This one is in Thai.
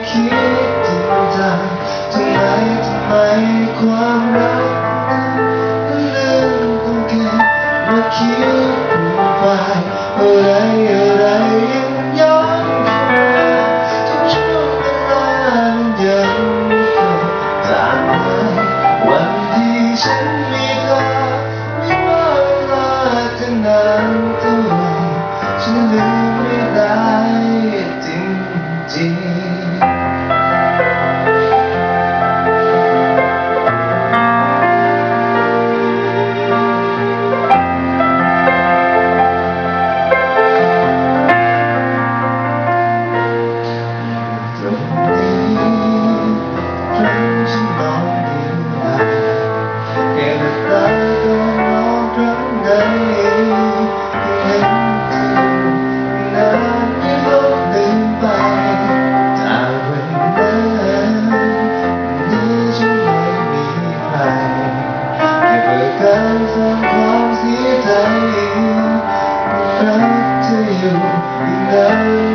คิดจริงจังทำไมความรักนั้นลืมต้องเก็บมาคิดไปอะไรยังย้อนเข้ามาทุกช่วงเวลานั้นยังไม่เคยจางหายวันที่ฉันมีเธอไม่ว่าเวลาจะนานเท่าไหร่ฉันลืมไม่ได้จริงๆการสร้างความเสียใจรักเธออยู่อีกนาน